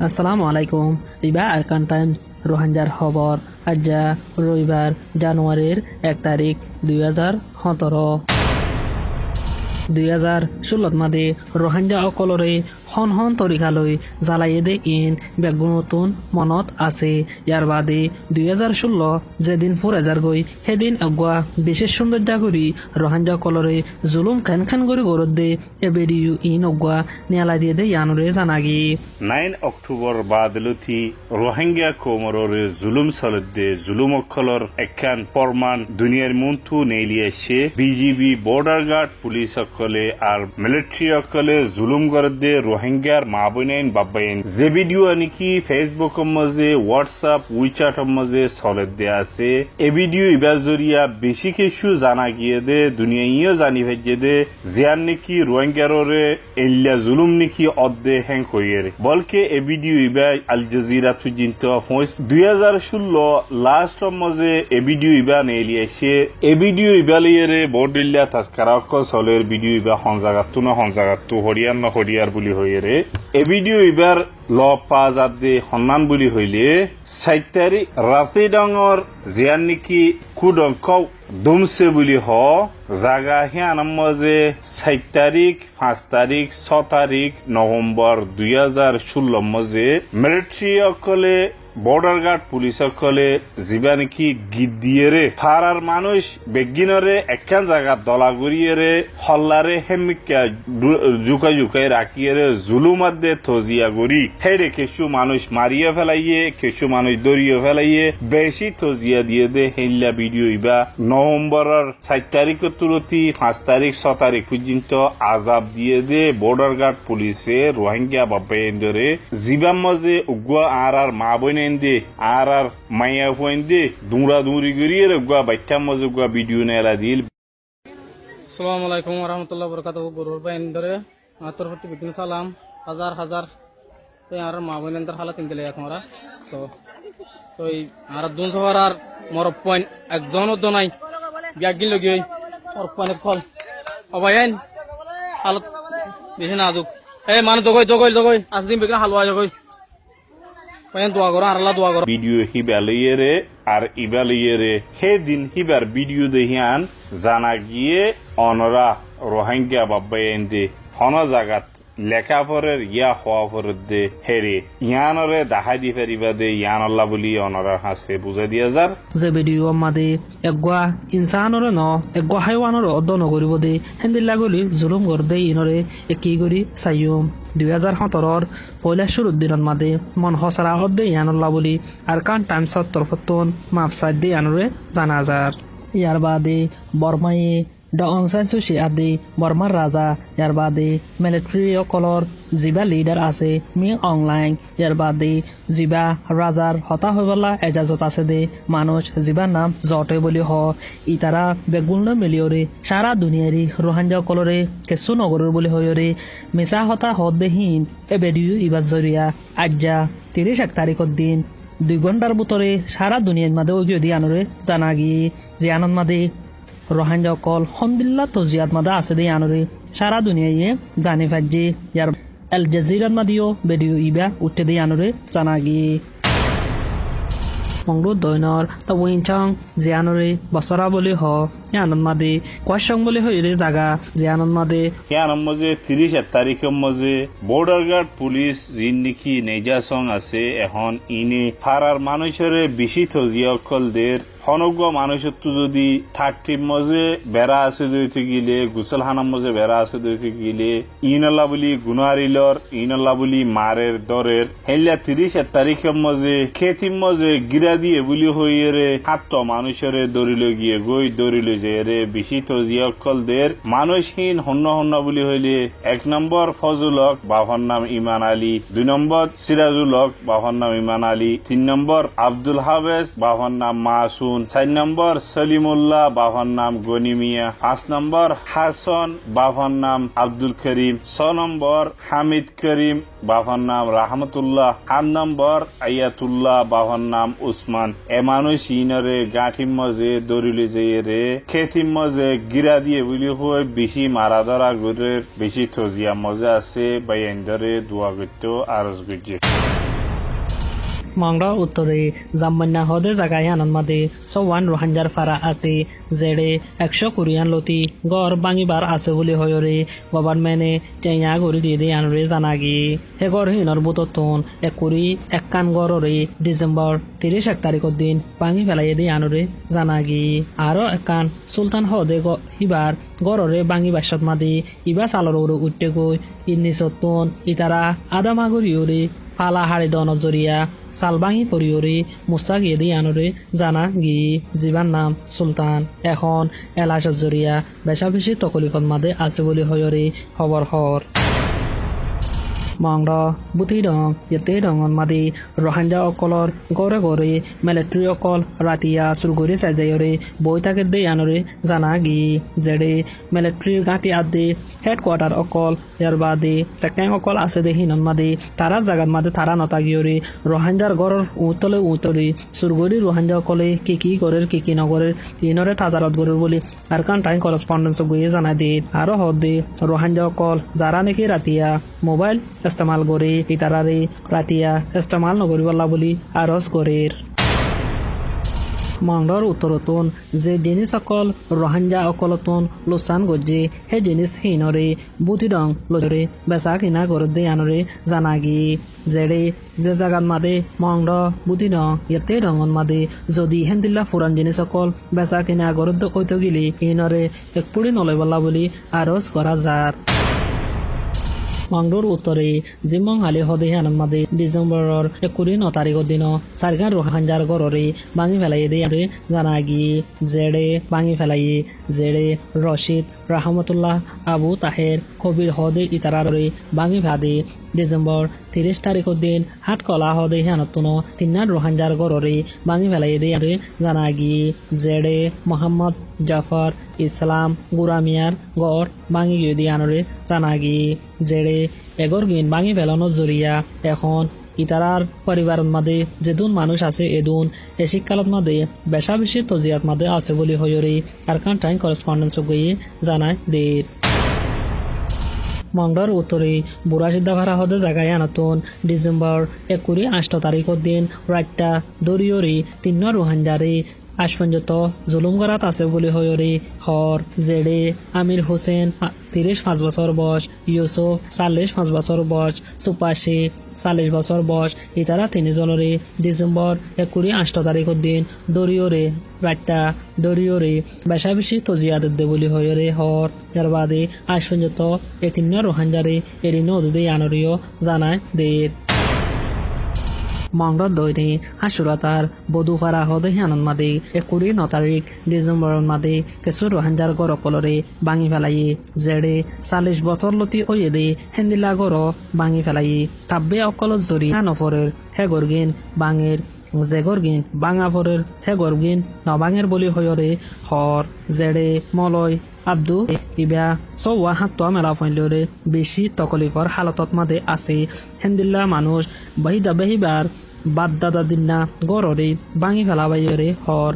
আসসালামু আলাইকুম। ইবা আরকান টাইমস রোহিঙ্গার খবর আজ্জা রবিবার জানুয়ারির 1 তারিখ 2017 2016 মাদে রোহিঙ্গা অকলরে হন হন তরিকালৈ জ্বালাইয়ে দে ইন বেগুন নতুন মনত আছে। ইয়ার বাদে 2016 যেদিন ফুরেজার গই সেদিন অগুয়া বিশেষ সৌন্দর্য করি রোহিঙ্গা অকলরে জুলুম খান খান করে গরত দে এবেডিও ইন অগুয়া নিয়ালা দিয়ে দে ইয়ানুরে জানাগি 9 অক্টোবর বাদলুথি রোহিঙ্গা কোমরের জুলুম চলতে জুলুম অকলর একখান প্রমাণ দুনিয়ার মন্তু নেলিয়েছে। বিজিবি বর্ডার গার্ড পুলিশ সকলে আর মিলিটারি সকলে জুলুম করতে রোহিঙ্গার মা বোনাইন বাবাইন যে ভিডিও নাকি ফেসবুকের মাঝে হোয়াটসঅ্যাপ উইচ্যাটের মাঝে চলতে আছে এ ভিডিও ইবার জরিয়া বেশি কিছু জানা গিয়ে দে দুনিয়াইও জানি ভেজে দে জিয়ান নাকি রোহিঙ্গারে এলিয়া জুলুম নাকি অর্ধে হ্যাং হইয়ে বলকে এ ভিডিও ইবার আল জাজিরা তুজিন্ত 2016 লাস্টের মাঝে এ ভিডিও ইবার নেলিয়েছে এ ভিডিও ইবালিয়ে বর্ডিল্লা তাস্কারা অকল চলের ভিডিও ইবা হনজাগাতু না হনজাগাতু হরিয়ার না হরিয়ার বুলি হইয়ে এ ভিডিও ইবার ল পা যাতে সন্মান বুলি হইলে 7 তারিখ রাতে ডাঙর জিয়ান নেকি কুডঙ্ক দুমছে বুলি হ জাগা হিয়ানার মাঝে 7 তারিখ 5 তারিখ 6 তারিখ নভেম্বর 2016 মাঝে মিলিটারি অকলে বর্ডার গার্ড পুলিশ সকলে যিবা নাকি গীত দিয়ে ফারার মানুষ বেগিনরে একখান জায়গা দলা গড়িয়ে হল্লারে হেমিকা জুকাই জুকাই রাখিয়ে জুলুমাত দে থজিয়া গড়ি হেরে কিছু মানুষ মারিয়ে ফেলাইয়ে কিছু মানুষ দরিয়ে ফেলাইয়ে বেশি থজিয়া দিয়ে দে হেল্লা ভিডিও ইবা নভেম্বরের 7 তারিখের তুলতি 5 তারিখ 6 তারিখ পর্যন্ত আজাব দিয়ে দে বর্ডার গার্ড পুলিশে রোহিঙ্গা বাবাইন্দরে যিবার মাঝে উগুয়া আর মা বইনে আর মাইয়া ফুয়েন্দে দুরা দুরি গড়িয়ে গুয়া বাইটা মজে গুয়া ভিডিও নেলা দিল। আসসালামু আলাইকুম ওয়া রাহমাতুল্লাহি ওয়া বারাকাতুহু। গরুর বাইন ধরে আতর প্রতি বিঘ্ন সালাম হাজার হাজার তো আর মা বোনের হালাত ইনদেলে আমরা তো আর দুন সবার আর মোর পয়েন্ট একজনও তো নাই ব্যাগিন লগি ওর পয়েন্ট কল অবাইন হালত বেশি নাজুক এই মানে দগই দগই দগই আজদিন বিঘ্ন হালুয়া জগই ভিডিও হিবালিয়ে আর ইবালিয়ে হে দিন হিবার ভিডিও দেহিয়ান জানা গিয়ে অনরা রোহিঙ্গা বাবাইন্দে হন জাগাত লেখাপড়ের ইয়া হওয়া পরের দে হেরে ইয়ানরে দাহাই দি ফেরিবা দে ইয়ানল্লা বলি অনরা হাসে বুঝাই দিয়া যার যে ভিডিও মাদে এগুয়া ইনসানরে ন এগুয়া হাইওয়ানরে অদ্দ নগরিব দে হেন্দিল্লা গলি জুলুম কর দে ইনরে একই গরি সাইয়ুম 2017 পয়লা শুরুর দিনত মাদে মন হসরা অদ্দে ইয়ানল্লা বলি আর কান টাইমসত তরফতন মাফসাদ দে ইয়ানরে জানা যার। ইয়ার বাদে বর্মায়ে ড অং সান সু চি আদি বর্মার রাজা ইয়ার বাদে মিলিটারি অকলর যিবা লিডার আছে মি অনলাইন ইয়ার বাদে যিবা রাজার হতা হইবলা এজাজত আছে দে মানুষ যিবা নাম জটে বলি হ ইতারা বেগুন মিলিয়রে সারা দুনিয়ারি রোহিঙ্গা অকলরে কেসু নগরের বলি হইরে মিছা হতা হত দেহীন এ বেডিও ইবাজ জরিয়া আজ্জা 31 তারিখর দিন 2 ঘন্টার ভিতরে সারা দুনিয়ার মাঝে ওই দিয়ে আনরে জানা গিয়ে যে আনন্দ মাদে রোহিঙ্গা অকল হন্দিল্লা তজিয়াত মাদা আছে দে আনরে সারা দুনিয়ায় জানি ফাজ্জে ইয়ার আল জাজিরার মাদিও ভিডিও ইবা উঠতে দে আনরে জানা গিয়ে মংলু দৈনর তা উইনচং যে আনরে বছরা বলি হ ইয়ানন্দ মাদে কয়সং বলি হইরে জাগা যে আনন্দ মাদে ইয়ার মাঝে 30 তারিখের মাঝে বর্ডার গার্ড পুলিশ যিন নাকি নেজাসং আছে এখন ইনে ফারার মানুষের বেশি থজিয়া অকলদের হনগুয়া মানুষের তো যদি 30 মাঝে বেড়া আছে দইতে গিলে গুসলহানার মাঝে বেড়া আছে দইতে গিলে ইনল্লা বলি গুনারিলর ইনল্লা বলি মারের দরের হেল্লা 30 তারিখের মাঝে খেতির মাঝে গিরা দিয়ে বলি হইয়ে রে হাত মানুষের দরিল গিয়ে গই দরিল যে রে বেশি থজিয়া অকলদের মানুষহীন হন্য হন্য বলি হইলে 1 নম্বর ফজলক বাবার নাম ইমান আলী 2 নম্বর সিরাজুলক বাবার নাম ইমান আলী 3 নম্বর আব্দুল হাফেজ বাবার নাম মাসুম 4 নম্বর সলিমুল্লাহ বাবার নাম গনি মিয়া 5 নম্বর হাসান বাবার নাম আব্দুল করিম 6 নম্বর হামিদ করিম বাবার নাম রাহমাতুল্লাহ 8 নম্বর আয়াতুল্লাহ বাবার নাম উসমান এ মানুষ ইনরে গাঁঠির মাঝে দরিলে যেয়ে রে খেতির মাঝে গিরা দিয়ে বলি হয় বেশি মারা ধরা গরের বেশি থজিয়া মজা আছে বা এন্দরে দোয়া করতে আরজ গুজে। মংরা উত্তরে জাম্মান্না হদে জাগায় আনন্দমাদে সওয়ান রোহাঞ্জার ফারা আছে জেডে 100 কোরিয়ান লতি গড় বাঙিবার আছে বলে হয়রে গভর্নমেন্টে চেয়া গড়ি দিয়ে আনরে জানাগি হে গড় হিনর বুততন এক কোরি এক কান গড়রে ডিসেম্বর 31 তারিখের দিন বাঙি ফেলাই দিয়ে আনরে জানাগি আরো একান সুলতান হদে হিবার গড়রে বাঙি বাসত মাদি ইবা সালর উঠতে গই ইন্নিসতন ইতারা আদামা গড়িওরে পালা হাড়ি দন জরিয়া সালবাঙি ফরিওরে মুসা গিয়ে দিয়ে আনরে জানা গি জীবার নাম সুলতান এখন এলাশ জরিয়া বেশা বেশি তকলিফত মাদে আছে বলে হয়রে খবর হর মংরা বুথি দং ইতে দঙন মাদি রোহাঞ্জা অকলর গড়ে গড়ে মিলিটারি অকল রাতিয়া সুরগুরি সাজাইরে বই তাকে দে আনরে জানা গি জেডে মিলিটারি ঘাটি আদে হেডকোয়ার্টার অকল ইয়ার বাদে সেকেন্ড অকল আছে দে হিনন মাদি তারা জাগাত মাদে তারা নতা গিয়রে রোহাঞ্জার গড়র উতলে সুরগুরি রোহাঞ্জা অকলে কি গড়ের কি নগরের ইনরে তাজারত গড়ের বলি আর কান টাইম করেসপন্ডেন্স গুয়ে জানা দে আরো হদে রোহাঞ্জা অকল যারা নাকি রাতিয়া মোবাইল ইস্তেমাল করে ইতারারে রাতিয়া ইস্তেমাল নগরিবাল্লা বলি আরজ গড়ের মংডর উত্তরতন যে জিনিস অকল রোহাঞ্জা অকলতন লোসান গজ্জে হে জিনিস হিনরে বুতিডং লজরে বেচা কিনা গড় দে আনরে জানাগি জেডে যে জাগাত মাদে মংড বুতিডং ইতে রঙন মাদে যদি হেন্দিল্লা ফুরান জিনিস অকল বেচা কিনা গড় দে ঐত গিলি হিনরে এক পুড়ি নলয়বাল্লা বলি আরজ করা যার মংডোর উত্তরে জিম্মং হালি হদে হানমাদে ডিসেম্বরের 29 তারিখের দিন সারগান রোহাঞ্জার গড়রে ভাঙি ফেলাই দিয়ে জানাগি জেডে ভাঙি ফেলাই জেডে রশিদ রাহমতুল্লাহ আবু তাহের কবির হদে ইতারারে ভাঙি ভাদে ডিসেম্বর 30 তারিখের দিন হাট কলা হদে হানতুন তিন্নার রোহাঞ্জার গড়রে ভাঙি ফেলাই দিয়ে জানাগি জেডে মোহাম্মদ জাফর ইসলাম গুরামিয়ার গড় ভাঙি গিয়ে দিয়ে আনরে জানাগি জেডে এগর গিন ভাঙি ফেলানোর জরিয়া এখন ইতারার পরিবারের মাঝে যেদুন মানুষ আছে এদুন এ শীতকালত মাঝে বেশা বেশি তজিয়াত মাঝে আছে বলে হয়রে আর কান টাইম করেসপন্ডেন্স গিয়ে জানায় দের মংডর উত্তরে বুড়া সিদ্ধা ভাড়া হদে জাগায় আনতুন ডিসেম্বর 28 তারিখের দিন রাতটা দরিয়রে তিন্ন রোহাঞ্জারে আজ পর্যন্ত জুলুম করাত আছে বলে হয়রে হর জেডে আমির হোসেন 35 বছর বয়স ইউসুফ 45 বছর বয়স সুপাশি 40 বছর বয়স ইতারা তিনজনরে ডিসেম্বর 28 তারিখের দিন দরিয়রে রাতটা দরিয়রে বেশা বেশি তজিয়াদ দে বলে হয়রে হর এর বাদে আজ পর্যন্ত এ তিন্ন রোহাঞ্জারে এরিন ওদে আনরিও জানায় দের মংডর দৈনে হাসুরাতার বধুফারা হদে আনন্দ মাদে 29 তারিখ ডিসেম্বরের মাদে কিছু রোহাঞ্জার গড় অকলরে ভাঙি ফেলাই জেডে 40 বছর লতি ওয়ে দে হেন্দিলা গড় ভাঙি ফেলাই তাব্বে অকল জরি নফরের হেগরগিন বাঙের জেগরগিন বাঙাফরের হেগরগিন নবাঙের বলি হয়রে হর জেডে মলয় আব্দু ইবা সৌয়া হাতোয়া মেলা ফইলরে বেশি তকলিফর হালতত মাদে আছে হেন্দিল্লা মানুষ বহিবার বাদ দাদা দিনা গড়রে ভাঙি ফেলাবাইরে হর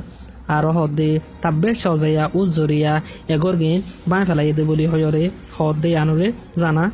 আর হদে তাব্বে সজাইয়া উজরিয়া এগরগিন বাঁ ফেলাই দে বলি হয়রে হদে আনরে জানা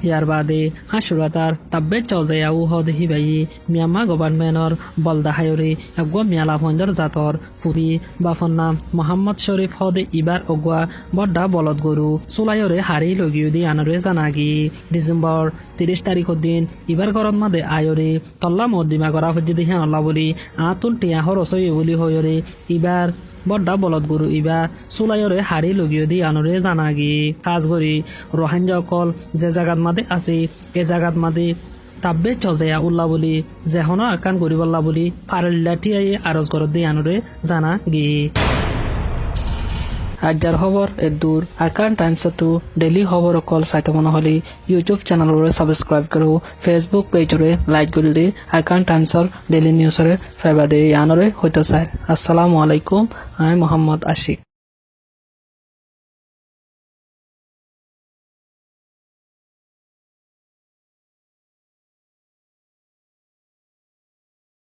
ইয়ার বাদে হাসুরাতার তাব্বে চজায়াও হদে হিবাই মিয়ামা গভর্নমেন্টর বলদা হায়রে এগুয়া মিয়ালা ফন্দর জাতর ফুবি বাফন নাম মোহাম্মদ শরীফ হদে ইবার অগুয়া বড্ডা বলদ গরু চুলাইরে হারি লগিও দি আনরে জানাগি ডিসেম্বর 30 তারিখের দিন ইবার গরম মাদে আয়রে তল্লা মদ্দিমা করা ফুজি দেখে আল্লাহ বলি আতুল টিয়া হরসই বলি হয়রে ইবার বড্ডা বলদ গরু ইবা চুলাইরে হারি লগিও দি আনরে জানাগি কাজ করি রোহাঞ্জা অকল যে জাগাত মাদে আছে এ জাগাত মাদে তাব্বে চজায়া উল্লাহ বলি যেহন আকান গরিবল্লা বলি ফারেল্লাটিয়াই আরজ করত দি আনরে জানা গি আজার খবর এদূর আরকান টাইমস টু ডেইলি খবর অকল চাইতে মনে হলে ইউটিউব চ্যানেলরে সাবস্ক্রাইব করো ফেসবুক পেজরে লাইক করলে আরকান টাইমসর ডেইলি নিউজরে ফাইবা দে আনরে হইতে চাই আসসালামু আলাইকুম আমি মোহাম্মদ আশিক।